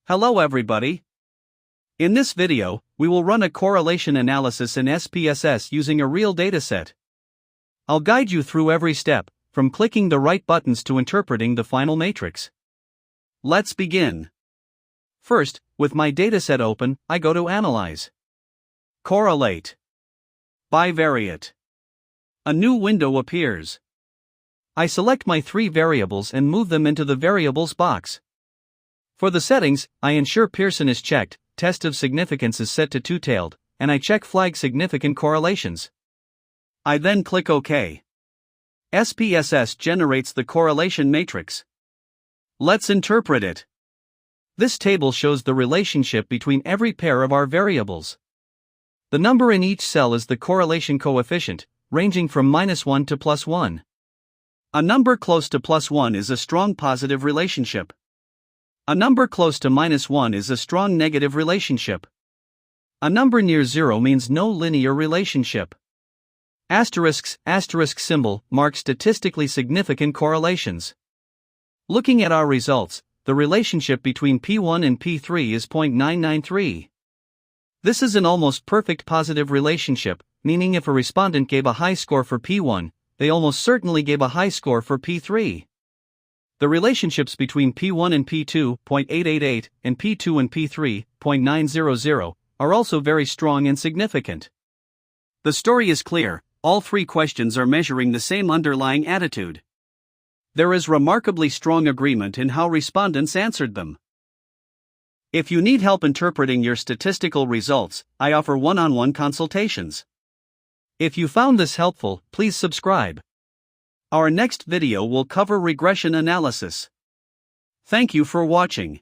Hello everybody. In this video, we will run a correlation analysis in SPSS using a real dataset. I'll guide you through every step, from clicking the right buttons to interpreting the final matrix. Let's begin. First, with my dataset open, I go to Analyze. Correlate. Bivariate. A new window appears. I select my three variables and move them into the variables box. For the settings, I ensure Pearson is checked, test of significance is set to two-tailed, and I check flag significant correlations. I then click OK. SPSS generates the correlation matrix. Let's interpret it. This table shows the relationship between every pair of our variables. The number in each cell is the correlation coefficient, ranging from -1 to +1. A number close to +1 is a strong positive relationship. A number close to -1 is a strong negative relationship. A number near 0 means no linear relationship. Asterisk symbol marks statistically significant correlations. Looking at our results, the relationship between P1 and P3 is 0.993. This is an almost perfect positive relationship, meaning if a respondent gave a high score for P1, they almost certainly gave a high score for P3. The relationships between P1 and P2, 0.888, and P2 and P3, 0.900, are also very strong and significant. The story is clear, all three questions are measuring the same underlying attitude. There is remarkably strong agreement in how respondents answered them. If you need help interpreting your statistical results, I offer one-on-one consultations. If you found this helpful, please subscribe. Our next video will cover regression analysis. Thank you for watching.